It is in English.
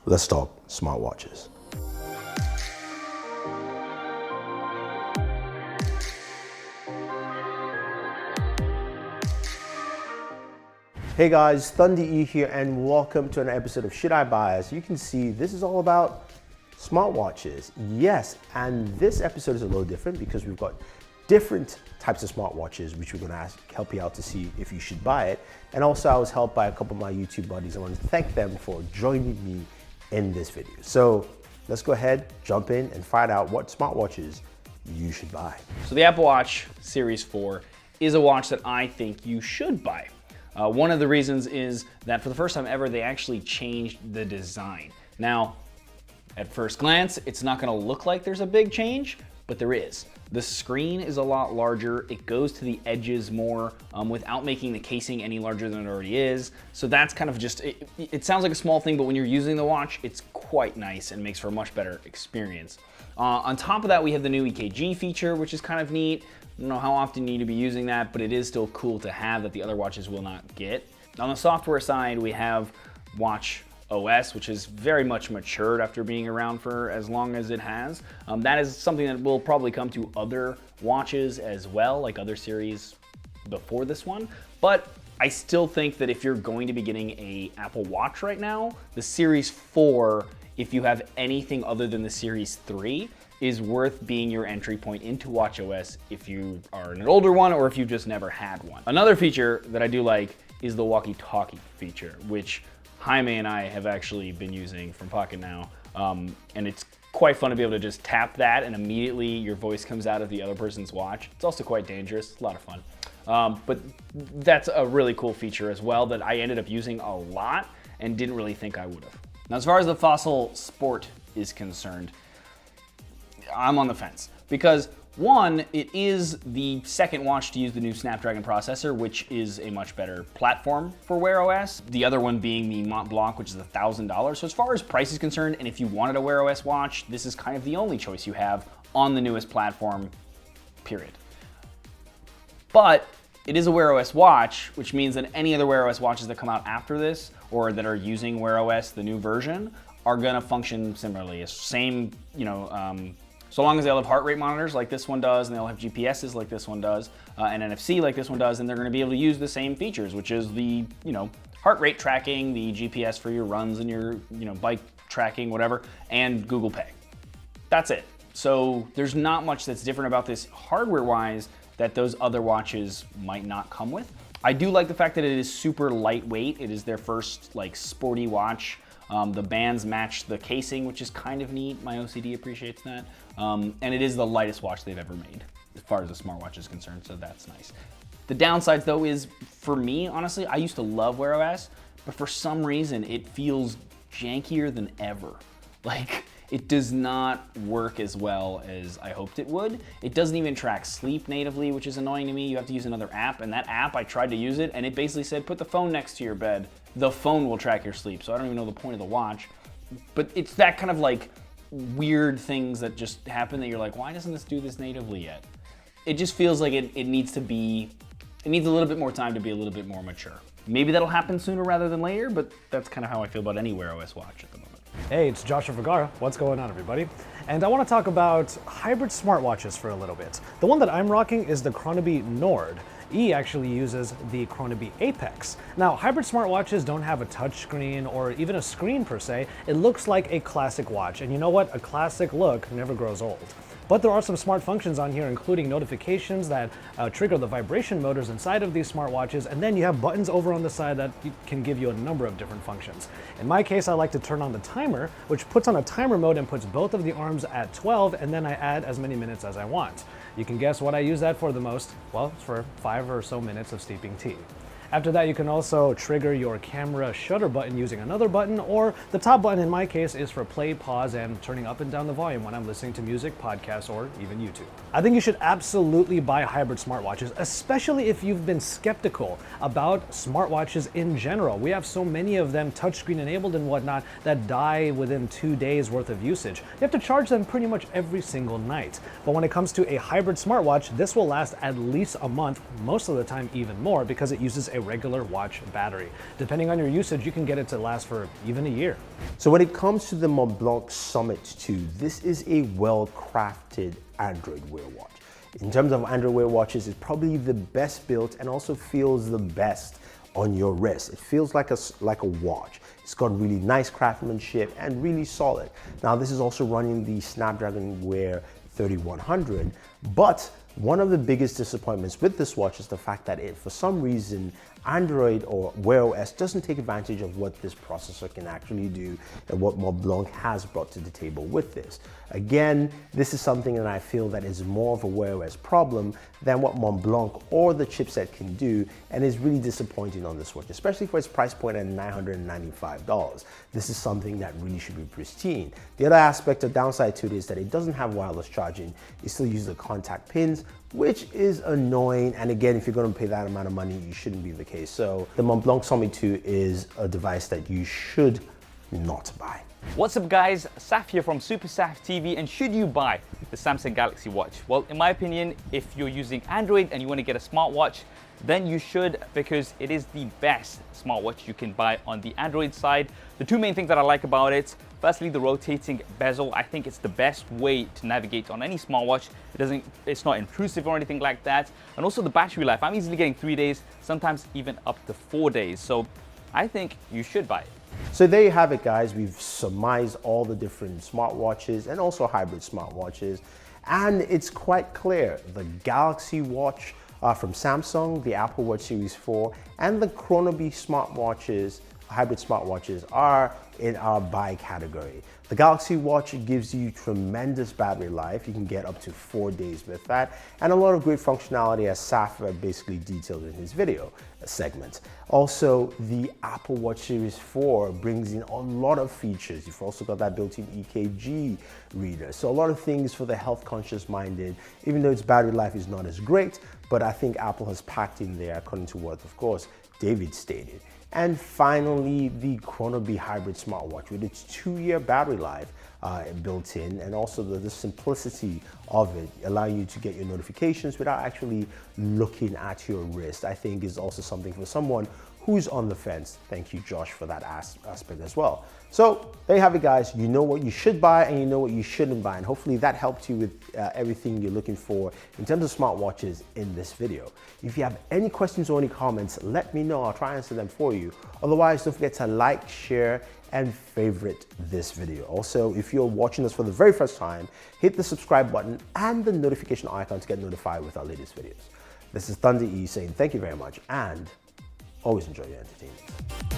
let's talk smartwatches. Hey guys, Thunder E here, and welcome to an episode of Should I Buy? As you can see, this is all about smartwatches. Yes, and this episode is a little different because we've got different types of smartwatches, which we're gonna help you out to see if you should buy it. And also I was helped by a couple of my YouTube buddies. I want to thank them for joining me in this video. So let's go ahead, jump in and find out what smartwatches you should buy. So the Apple Watch Series 4 is a watch that I think you should buy. One of the reasons is that for the first time ever, they actually changed the design. Now, at first glance, it's not gonna look like there's a big change, but there is. The screen is a lot larger. It goes to the edges more without making the casing any larger than it already is. So that's kind of just, it sounds like a small thing, but when you're using the watch, it's quite nice and makes for a much better experience. On top of that, we have the new EKG feature, which is kind of neat. I don't know how often you need to be using that, but it is still cool to have that the other watches will not get. On the software side, we have Watch OS, which is very much matured after being around for as long as it has. That is something that will probably come to other watches as well, like other series before this one. But I still think that if you're going to be getting an Apple Watch right now, the Series 4, if you have anything other than the Series 3, is worth being your entry point into watchOS if you are an older one or if you've just never had one. Another feature that I do like is the Walkie Talkie feature, which Jaime and I have actually been using from Pocket now. And it's quite fun to be able to just tap that and immediately your voice comes out of the other person's watch. It's also quite dangerous, it's a lot of fun. But that's a really cool feature as well that I ended up using a lot and didn't really think I would have. Now, as far as the Fossil Sport is concerned, I'm on the fence because one, it is the second watch to use the new Snapdragon processor, which is a much better platform for Wear OS. The other one being the Mont Blanc, which is $1,000. So as far as price is concerned, and if you wanted a Wear OS watch, this is kind of the only choice you have on the newest platform, period. But it is a Wear OS watch, which means that any other Wear OS watches that come out after this or that are using Wear OS, the new version, are gonna function similarly. Same, so long as they all have heart rate monitors like this one does, and they all have GPSs like this one does, and NFC like this one does, and they're gonna be able to use the same features, which is the, heart rate tracking, the GPS for your runs and your, bike tracking, whatever, and Google Pay. That's it. So there's not much that's different about this hardware-wise that those other watches might not come with. I do like the fact that it is super lightweight. It is their first sporty watch. The bands match the casing, which is kind of neat. My OCD appreciates that. And it is the lightest watch they've ever made, as far as the smartwatch is concerned, so that's nice. The downsides, though, is, for me, honestly, I used to love Wear OS, but for some reason, it feels jankier than ever. It does not work as well as I hoped it would. It doesn't even track sleep natively, which is annoying to me. You have to use another app, and that app, I tried to use it, and it basically said, put the phone next to your bed. The phone will track your sleep, so I don't even know the point of the watch. But it's that kind of weird things that just happen that you're like, why doesn't this do this natively yet? It just feels like it needs a little bit more time to be a little bit more mature. Maybe that'll happen sooner rather than later, but that's kind of how I feel about any Wear OS watch at the moment. Hey, it's Joshua Vergara. What's going on, everybody? And I want to talk about hybrid smartwatches for a little bit. The one that I'm rocking is the Kornaby Nord. E actually uses the Kornaby Apex. Now, hybrid smartwatches don't have a touchscreen or even a screen per se. It looks like a classic watch, and you know what? A classic look never grows old. But there are some smart functions on here, including notifications that trigger the vibration motors inside of these smartwatches, and then you have buttons over on the side that can give you a number of different functions. In my case, I like to turn on the timer, which puts on a timer mode and puts both of the arms at 12, and then I add as many minutes as I want. You can guess what I use that for the most. Well, it's for 5 or so minutes of steeping tea. After that, you can also trigger your camera shutter button using another button, or the top button in my case is for play, pause, and turning up and down the volume when I'm listening to music, podcasts, or even YouTube. I think you should absolutely buy hybrid smartwatches, especially if you've been skeptical about smartwatches in general. We have so many of them touchscreen enabled and whatnot that die within 2 days worth of usage. You have to charge them pretty much every single night. But when it comes to a hybrid smartwatch, this will last at least a month, most of the time even more, because it uses a a regular watch battery. Depending on your usage, you can get it to last for even a year. So when it comes to the Mont Blanc Summit 2, this is a well-crafted Android Wear watch. In terms of Android Wear watches, it's probably the best built and also feels the best on your wrist. It feels like a watch. It's got really nice craftsmanship and really solid. Now this is also running the Snapdragon Wear 3100, but one of the biggest disappointments with this watch is the fact that for some reason, Android or Wear OS doesn't take advantage of what this processor can actually do and what Mont Blanc has brought to the table with this. Again, this is something that I feel that is more of a Wear OS problem than what Mont Blanc or the chipset can do, and is really disappointing on this watch, especially for its price point at $995. This is something that really should be pristine. The other aspect or downside to it is that it doesn't have wireless charging. You still use the contact pins, which is annoying. And again, if you're going to pay that amount of money, you shouldn't be the case. So the Mont Blanc Summit 2 is a device that you should not buy. What's up guys, Saf here from Super Saf TV, and should you buy the Samsung Galaxy Watch? Well, in my opinion, if you're using Android and you want to get a smartwatch, then you should, because it is the best smartwatch you can buy on the Android side. The two main things that I like about it, firstly, the rotating bezel. I think it's the best way to navigate on any smartwatch. It's not intrusive or anything like that. And also the battery life. I'm easily getting 3 days, sometimes even up to 4 days. So I think you should buy it. So there you have it, guys. We've surmised all the different smartwatches and also hybrid smartwatches. And it's quite clear, the Galaxy Watch from Samsung, the Apple Watch Series 4, and the Kornaby smartwatches, hybrid smartwatches, are in our buy category. The Galaxy Watch gives you tremendous battery life. You can get up to 4 days with that, and a lot of great functionality, as Saf basically detailed in his video segment. Also, the Apple Watch Series 4 brings in a lot of features. You've also got that built-in EKG reader. So a lot of things for the health conscious minded, even though its battery life is not as great, but I think Apple has packed in there, according to what, of course, David stated. And finally, the Kornaby hybrid smartwatch with its 2-year battery life built in, and also the simplicity of it, allowing you to get your notifications without actually looking at your wrist, I think is also something for someone who's on the fence. Thank you, Josh, for that aspect as well. So there you have it, guys. You know what you should buy and you know what you shouldn't buy. And hopefully that helped you with everything you're looking for in terms of smartwatches in this video. If you have any questions or any comments, let me know. I'll try and answer them for you. Otherwise, don't forget to like, share, and favorite this video. Also, if you're watching this for the very first time, hit the subscribe button and the notification icon to get notified with our latest videos. This is Thunder E saying thank you very much, and always enjoy your entertainment.